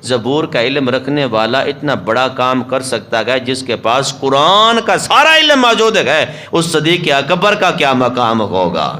زبور کا علم رکھنے والا اتنا بڑا کام کر سکتا ہے جس کے پاس قرآن کا سارا علم موجود ہے، اس صدیق اکبر کا کیا مقام ہوگا؟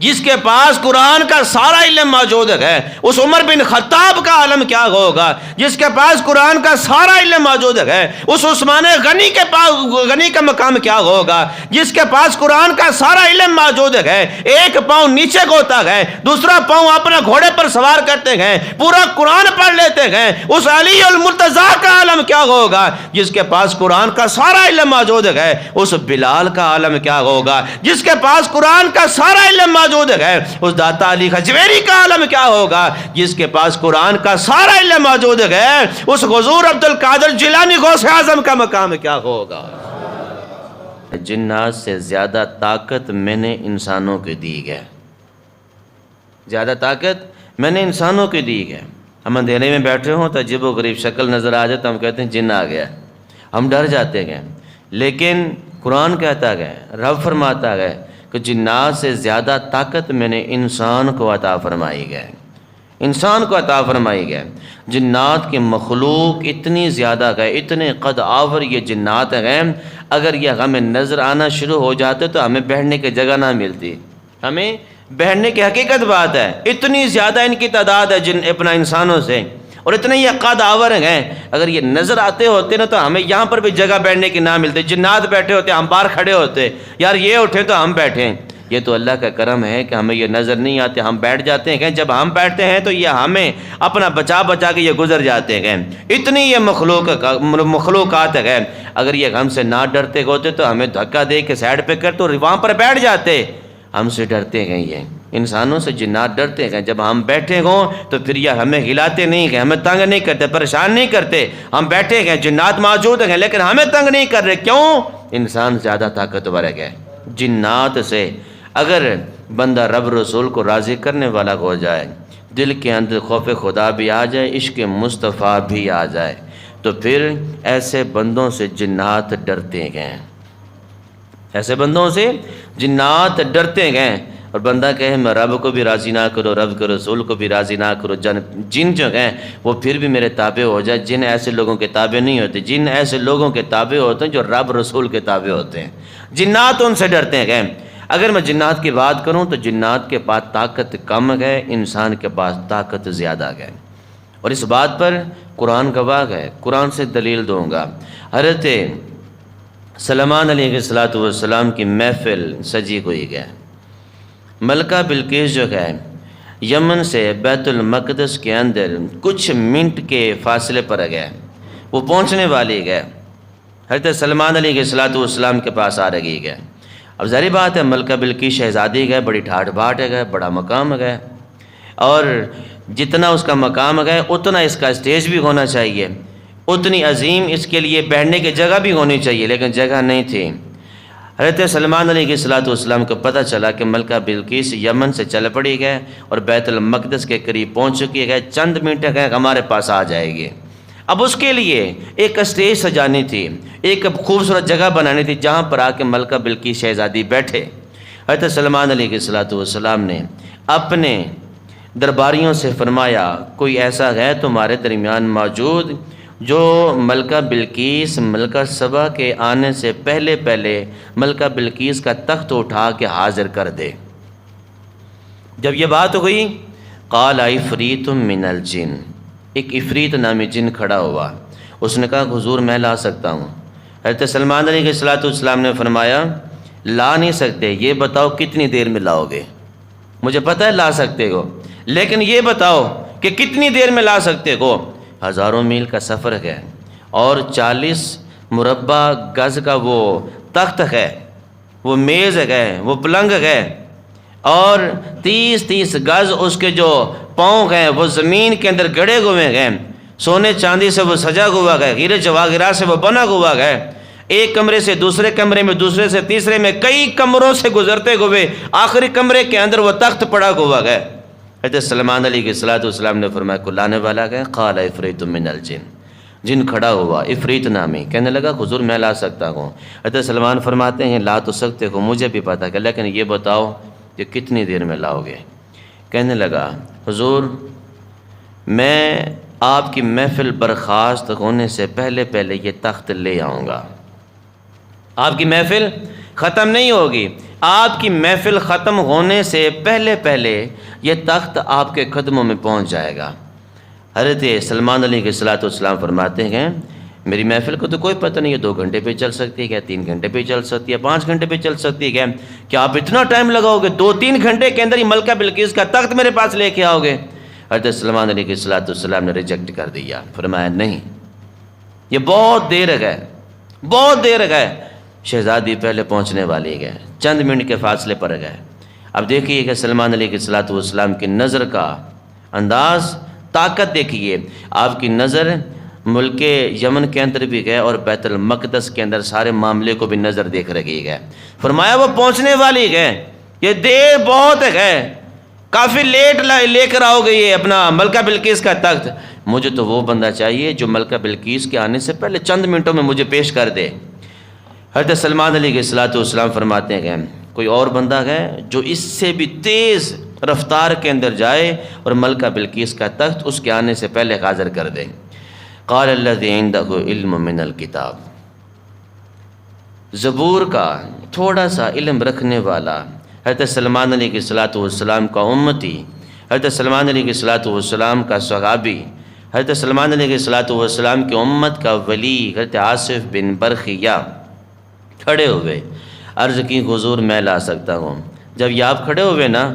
جس کے پاس قرآن کا سارا علم موجود ہے اس عمر بن خطاب کا عالم کیا ہوگا؟ جس کے پاس قرآن کا سارا علم موجود ہے اس عثمان غنی کے پاس غنی کا مقام کیا ہوگا؟ جس کے پاس قرآن کا سارا علم موجود ہے، ایک پاؤں نیچے کو ہوتا ہے، دوسرا پاؤں اپنے گھوڑے پر سوار کرتے ہیں، پورا قرآن پڑھ لیتے ہیں، اس علی المرتضیٰ کا عالم کیا ہوگا؟ جس کے پاس قرآن کا سارا علم موجود ہے اس بلال کا عالم کیا ہوگا؟ جس کے پاس قرآن کا سارا علم موجود ہے اس داتا علی خجویری کا عالم کیا ہوگا؟ جس کے پاس قرآن کا سارا علم موجود ہے اس حضور عبد القادر جیلانی غوث اعظم کا مقام کیا ہوگا؟ جنات سے زیادہ طاقت میں نے انسانوں کو دی ہے، زیادہ طاقت میں نے انسانوں کو دی ہے۔ ہم اندھیرے میں بیٹھے ہوں تو عجیب و غریب شکل نظر آ جائے تو ہم کہتے ہیں جن آ گیا، ہم ڈر جاتے ہیں، لیکن قرآن کہتا ہے، رب فرماتا ہے کہ جنات سے زیادہ طاقت میں نے انسان کو عطا فرمائی ہے، انسان کو عطا فرمائی ہے۔ جنات کی مخلوق اتنی زیادہ ہے، اتنے قد آور یہ جنات ہیں، اگر یہ ہمیں نظر آنا شروع ہو جاتے تو ہمیں بیٹھنے کی جگہ نہ ملتی، ہمیں بیٹھنے کی حقیقت بات ہے، اتنی زیادہ ان کی تعداد ہے جن اپنا انسانوں سے، اور اتنے یہ قد آور ہیں، اگر یہ نظر آتے ہوتے نا تو ہمیں یہاں پر بھی جگہ بیٹھنے کی نہ ملتی، جنات بیٹھے ہوتے ہم باہر کھڑے ہوتے، یار یہ اٹھے تو ہم بیٹھیں۔ یہ تو اللہ کا کرم ہے کہ ہمیں یہ نظر نہیں آتے، ہم بیٹھ جاتے ہیں، جب ہم بیٹھتے ہیں تو یہ ہمیں اپنا بچا بچا کے یہ گزر جاتے ہیں، اتنی یہ مخلوقات ہیں۔ اگر یہ ہم سے نہ ڈرتے ہوتے تو ہمیں دھکا دے کے سائڈ پہ کر تو وہاں پر بیٹھ جاتے، ہم سے ڈرتے ہیں، یہ انسانوں سے جنات ڈرتے ہیں، جب ہم بیٹھے ہوں تو پھر یہ ہمیں ہلاتے نہیں ہیں، ہمیں تنگ نہیں کرتے، پریشان نہیں کرتے، ہم بیٹھے ہیں، جنات موجود ہیں لیکن ہمیں تنگ نہیں کر رہے، کیوں؟ انسان زیادہ طاقتور ہے۔ جنات سے اگر بندہ رب رسول کو راضی کرنے والا ہو جائے، دل کے اندر خوف خدا بھی آ جائے، عشق مصطفیٰ بھی آ جائے، تو پھر ایسے بندوں سے جنات ڈرتے ہیں، ایسے بندوں سے جنات ڈرتے ہیں۔ اور بندہ کہے میں رب کو بھی راضی نہ کرو، رب کے رسول کو بھی راضی نہ کرو، جن جو ہیں وہ پھر بھی میرے تابع ہو جائے، جن ایسے لوگوں کے تابع نہیں ہوتے، جن ایسے لوگوں کے تابع ہوتے ہیں جو رب رسول کے تابع ہوتے ہیں، جنات ان سے ڈرتے ہیں۔ اگر میں جنات کی بات کروں تو جنات کے پاس طاقت کم ہے، انسان کے پاس طاقت زیادہ ہے، اور اس بات پر قرآن گواہ ہے، قرآن سے دلیل دوں گا۔ حضرت سلیمان علیہ السلام کی محفل سجی ہوئی ہے، ملکہ بلقیس جو ہے یمن سے بیت المقدس کے اندر کچھ منٹ کے فاصلے پر گئے، وہ پہنچنے والی ہے، حضرت سلیمان علیہ السلام کے پاس آ رہی ہے۔ اب ظاہری بات ہے ملکہ بلقیس شہزادی ہے، بڑی ٹھاٹھ بھاٹ ہے، بڑا مقام ہے، اور جتنا اس کا مقام ہے اتنا اس کا اسٹیج بھی ہونا چاہیے، اتنی عظیم اس کے لیے بیٹھنے کی جگہ بھی ہونی چاہیے، لیکن جگہ نہیں تھی۔ حضرت سلیمان علیہ السلام کو پتہ چلا کہ ملکہ بلقیس یمن سے چل پڑی ہے اور بیت المقدس کے قریب پہنچ چکی ہے، چند منٹ ہے ہمارے پاس آ جائے گی۔ اب اس کے لیے ایک اسٹیج سجانی تھی، ایک خوبصورت جگہ بنانی تھی جہاں پر آ کے ملکہ بلقیس شہزادی بیٹھے۔ حضرت سلیمان علیہ السلام نے اپنے درباریوں سے فرمایا کوئی ایسا ہے تمہارے درمیان موجود جو ملکہ بلقیس ملکہ سبا کے آنے سے پہلے ملکہ بلقیس کا تخت اٹھا کے حاضر کر دے۔ جب یہ بات ہوئی قال عفریت من الجن، ایک عفریت نامی جن کھڑا ہوا، اس نے کہا حضور میں لا سکتا ہوں۔ حضرت سلیمان علیہ السلام نے فرمایا لا نہیں سکتے، یہ بتاؤ کتنی دیر میں لاؤ گے؟ مجھے پتہ ہے لا سکتے ہو، لیکن یہ بتاؤ کہ کتنی دیر میں لا سکتے ہو؟ ہزاروں میل کا سفر ہے اور 40 مربع گز کا وہ تخت ہے، وہ میز ہے، وہ پلنگ ہے، اور 30 گز اس کے جو پاؤں ہیں وہ زمین کے اندر گڑے ہوئے ہیں، سونے چاندی سے وہ سجا ہوا ہے، ہیرے جواہرات سے وہ بنا ہوا ہے، ایک کمرے سے دوسرے کمرے میں، دوسرے سے تیسرے میں، کئی کمروں سے گزرتے ہوئے آخری کمرے کے اندر وہ تخت پڑا ہوا ہے۔ حضرت سلیمان علیہ السلام نے فرمایا کو لانے والا ہے؟ قال عفریت من الجن، جن کھڑا ہوا عفریت نامی، کہنے لگا حضور میں لا سکتا ہوں۔ حضرت سلیمان فرماتے ہیں لا تو سکتے ہو، مجھے بھی پتہ ہے، لیکن یہ بتاؤ کہ کتنی دیر میں لاؤ گے؟ کہنے لگا حضور میں آپ کی محفل برخاست ہونے سے پہلے پہلے یہ تخت لے آؤں گا۔ آپ کی محفل ختم نہیں ہوگی، آپ کی محفل ختم ہونے سے پہلے پہلے یہ تخت آپ کے قدموں میں پہنچ جائے گا۔ حضرت سلمان علیہ السلام فرماتے ہیں میری محفل کو تو کوئی پتہ نہیں ہے، 2 گھنٹے پہ چل سکتی ہے کیا، 3 گھنٹے پہ چل سکتی ہے، 5 گھنٹے پہ چل سکتی ہے کیا آپ اتنا ٹائم لگاؤ گے؟ 2-3 گھنٹے کے اندر ہی ملکہ بلقیس کا تخت میرے پاس لے کے آؤ گے؟ حضرت سلمان علیہ السلام نے ریجیکٹ کر دیا، فرمایا نہیں، یہ بہت دیر ہے، بہت دیر ہے۔ شہزادی پہلے پہنچنے والی ہے، چند منٹ کے فاصلے پر گئے۔ اب دیکھیے کہ سلمان علیہ السلام کی نظر کا انداز، طاقت دیکھیے، آپ کی نظر ملک یمن کے اندر بھی گئے اور بیت المقدس کے اندر سارے معاملے کو بھی نظر دیکھ رکھی گئے۔ فرمایا وہ پہنچنے والی ہے، یہ دیر بہت ہے، کافی لیٹ لے کر آؤ گے یہ اپنا ملکہ بلقیس کا تخت۔ مجھے تو وہ بندہ چاہیے جو ملکہ بلقیس کے آنے سے پہلے چند منٹوں میں مجھے پیش کر دے۔ حضرت سلمان علیہ السلام فرماتے ہیں کوئی اور بندہ ہے جو اس سے بھی تیز رفتار کے اندر جائے اور ملکہ بلقیس کا تخت اس کے آنے سے پہلے حاضر کر دے۔ قال الذی عندہ علم من الکتاب، زبور کا تھوڑا سا علم رکھنے والا حضرت سلمان علیہ السلام کا امتی، حضرت سلمان علیہ السلام کا صحابی، حضرت سلمان علیہ السلام کی امت کا ولی حضرت آصف بن برخیہ کھڑے ہوئے، عرض کی حضور میں لا سکتا ہوں۔ جب یہ آپ کھڑے ہوئے نا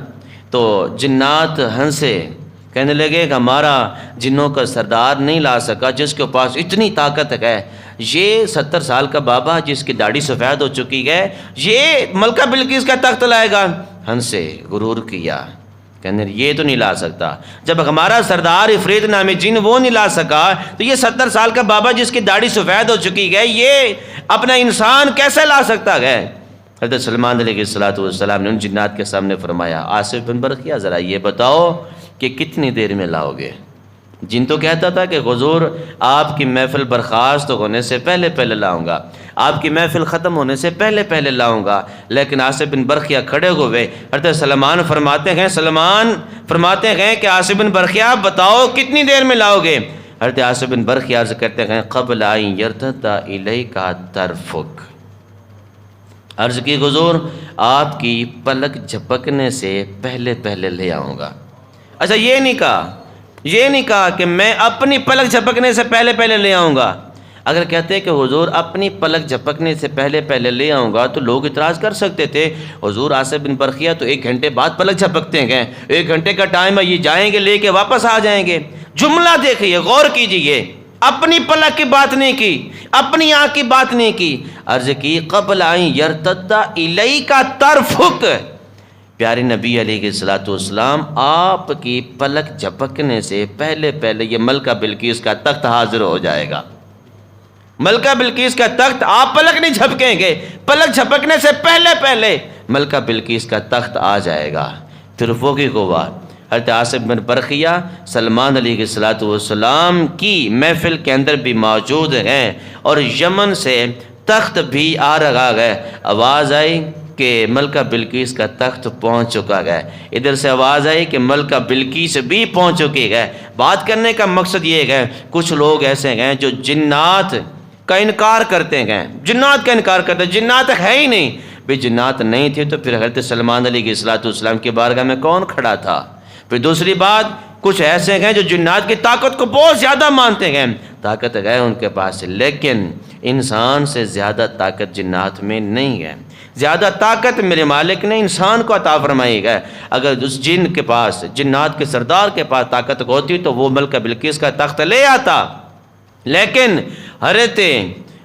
تو جنات ہنسے، کہنے لگے کہ ہمارا جنوں کا سردار نہیں لا سکا جس کے پاس اتنی طاقت ہے، یہ 70 سال کا بابا جس کی داڑھی سفید ہو چکی ہے، یہ ملکہ بلقیس کا تخت لائے گا۔ ہنسے، غرور کیا، کہنے یہ تو نہیں لا سکتا۔ جب ہمارا سردار عفریت نامی جن وہ نہیں لا سکا تو یہ 70 سال کا بابا جس کی داڑھی سفید ہو چکی ہے یہ اپنا انسان کیسے لا سکتا ہے؟ حضرت سلمان علیہ السلام نے ان جنات کے سامنے فرمایا آصف بن برخیہ ذرا یہ بتاؤ کہ کتنی دیر میں لاؤ گے؟ جن تو کہتا تھا کہ حضور آپ کی محفل برخاست ہونے سے پہلے پہلے لاؤں گا، آپ کی محفل ختم ہونے سے پہلے پہلے لاؤں گا، لیکن آصف بن برخیہ کھڑے ہوئے۔ حضرت سلمان فرماتے ہیں کہ آصف بن برخیہ بتاؤ کتنی دیر میں لاؤ گے؟ حضرت آصف بن برخیہ عرض کرتے ہیں قبل ان یرتد الیک طرفک، عرض کی حضور آپ کی پلک جھپکنے سے پہلے پہلے لے آؤں گا۔ اچھا یہ نہیں کہا کہ میں اپنی پلک جھپکنے سے پہلے پہلے لے آؤں گا۔ اگر کہتے کہ حضور اپنی پلک جھپکنے سے پہلے پہلے لے آؤں گا تو لوگ اعتراض کر سکتے تھے حضور آصف بن برخیہ تو 1 گھنٹے بعد پلک جھپکتے ہیں، 1 گھنٹے کا ٹائم ہے، یہ جائیں گے لے کے واپس آ جائیں گے۔ جملہ دیکھیے، غور کیجئے، اپنی پلک کی بات نہیں کی، اپنی آنکھ کی بات نہیں کی، عرض کی قبل ان یرتد الیک طرفک، پیارے نبی علیہ السلام آپ کی پلک جھپکنے سے پہلے پہلے یہ ملکہ بلقیس کا تخت حاضر ہو جائے گا۔ ملکہ بلقیس کا تخت آپ پلک نہیں جھپکیں گے، پلک جھپکنے سے پہلے پہلے ملکہ بلقیس کا تخت آ جائے گا۔ پھر وہ کی گواہ حضرت آصف بن برخیہ سلمان علیہ السلام کی محفل کے اندر بھی موجود ہیں اور یمن سے تخت بھی آ رہا ہے۔ آواز آئی کہ ملکہ بلقیس کا تخت پہنچ چکا ہے، ادھر سے آواز آئی کہ ملکہ بلقیس بھی پہنچ چکی ہے۔ بات کرنے کا مقصد یہ ہے کچھ لوگ ایسے ہیں جو جنات کا انکار کرتے ہیں، جنات ہے ہی نہیں، بھی جنات نہیں تھے تو پھر حضرت سلمان علیہ السلام کی بارگاہ میں کون کھڑا تھا؟ پھر دوسری بات کچھ ایسے ہیں جو جنات کی طاقت کو بہت زیادہ مانتے ہیں، طاقت ہے ان کے پاس، لیکن انسان سے زیادہ طاقت جنات میں نہیں ہے۔ زیادہ طاقت میرے مالک نے انسان کو عطا فرمائی ہے۔ اگر اس جن کے پاس، جنات کے سردار کے پاس طاقت ہوتی تو وہ ملکہ بلقیس کا تخت لے آتا، لیکن حضرت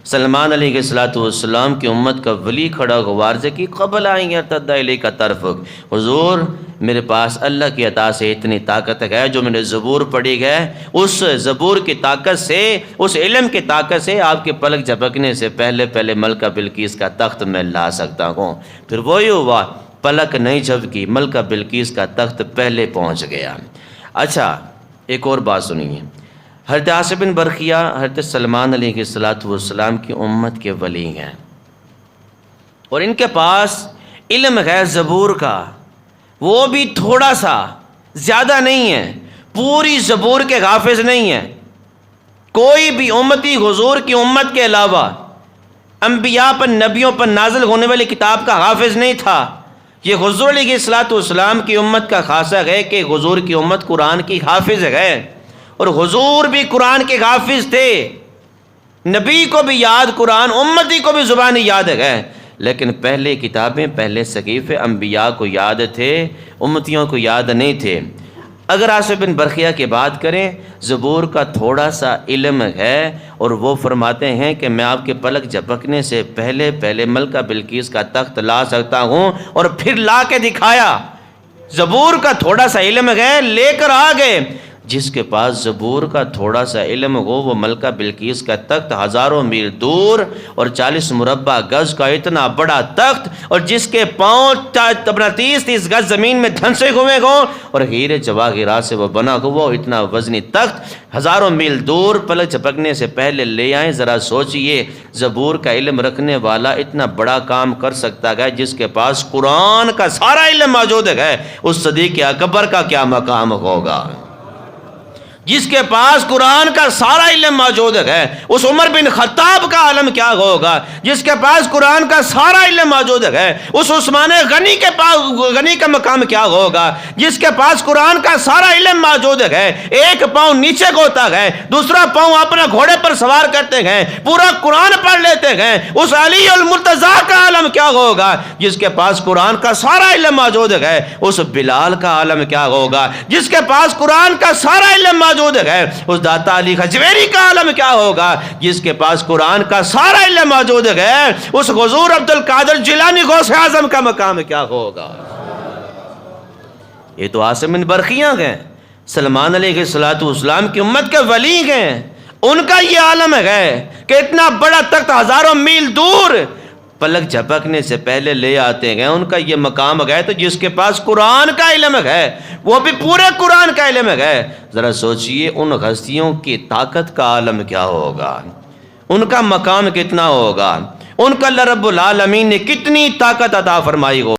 سلمان علیہ السلام کی امت کا ولی کھڑا ہوا، عرض کی قبل ان یرتد الیک طرفک، حضور میرے پاس اللہ کی عطا سے اتنی طاقت ہے جو میں نے زبور پڑھی ہے، اس زبور کی طاقت سے، اس علم کی طاقت سے آپ کے پلک جھپکنے سے پہلے پہلے ملکہ بلقیس کا تخت میں لا سکتا ہوں۔ پھر وہی ہوا، پلک نہیں جھپکی، ملکہ بلقیس کا تخت پہلے پہنچ گیا۔ اچھا ایک اور بات سنیے، حضرت آصف بن برخیہ حضرت سلمان علیہ السلام کی امت کے ولی ہیں اور ان کے پاس علم ہے زبور کا، وہ بھی تھوڑا سا، زیادہ نہیں ہے، پوری زبور کے حافظ نہیں ہیں، کوئی بھی امتی حضور کی امت کے علاوہ انبیاء پر نبیوں پر نازل ہونے والی کتاب کا حافظ نہیں تھا۔ یہ حضور علیہ الصلوۃ والسلام کی امت کا خاصہ ہے کہ حضور کی امت قرآن کی حافظ ہے، اور حضور بھی قرآن کے حافظ تھے، نبی کو بھی یاد قرآن، امتی کو بھی زبانی یاد ہے، لیکن پہلے کتابیں، پہلے صحیفے انبیاء کو یاد تھے، امتیوں کو یاد نہیں تھے۔ اگر آصف بن برقیہ کی بات کریں، زبور کا تھوڑا سا علم ہے، اور وہ فرماتے ہیں کہ میں آپ کے پلک جھپکنے سے پہلے ملکہ بلقیس کا تخت لا سکتا ہوں، اور پھر لا کے دکھایا۔ زبور کا تھوڑا سا علم ہے، لے کر آ گئے۔ جس کے پاس زبور کا تھوڑا سا علم ہو، وہ ملکہ بلقیس کا تخت ہزاروں میل دور اور 40 مربع گز کا اتنا بڑا تخت، اور جس کے پاؤں 30 گز زمین میں دھنسے ہوئے ہوں، اور ہیرے جواہرات سے وہ بنا ہوا اتنا وزنی تخت ہزاروں میل دور پلک جھپکنے سے پہلے لے آئیں۔ ذرا سوچئے، زبور کا علم رکھنے والا اتنا بڑا کام کر سکتا ہے، جس کے پاس قرآن کا سارا علم موجود ہے، اس صدیق اکبر کا کیا مقام ہوگا؟ جس کے پاس قرآن کا سارا علم موجود ہے، اس عمر بن خطاب کا عالم کیا ہوگا؟ جس کے پاس قرآن کا سارا علم موجود ہے، اس عثمان غنی کے پاس غنی کا مقام کیا ہوگا؟ جس کے پاس قرآن کا سارا علم موجود ہے، ایک پاؤں نیچے ہوتا ہے، دوسرا پاؤں اپنے گھوڑے پر سوار کرتے ہیں، پورا قرآن پڑھ لیتے ہیں، اس علی المرتضیٰ کا عالم کیا ہوگا؟ جس کے پاس قرآن کا سارا علم موجود ہے، اس بلال کا عالم کیا ہوگا؟ جس کے پاس قرآن کا سارا علم موجود ہے، اس داتا علی حجویری کا عالم کیا ہوگا؟ جس کے پاس قرآن کا سارا علم موجود ہے، اس حضور عبد القادر جیلانی غوث اعظم کا مقام کیا ہوگا؟ یہ تو عاصم بن برقیہ ہیں، سلمان علیہ السلام کی امت کے ولی ہیں، ان کا یہ عالم ہے کہ اتنا بڑا تخت ہزاروں میل دور پلک جھپکنے سے پہلے لے آتے ہیں، ان کا یہ مقام ہے۔ تو جس کے پاس قرآن کا علم ہے، وہ بھی پورے قرآن کا علم ہے۔ ذرا سوچئے ان ہستیوں کی طاقت کا عالم کیا ہوگا، ان کا مقام کتنا ہوگا، ان کا اللہ رب العالمین نے کتنی طاقت عطا فرمائی ہوگی۔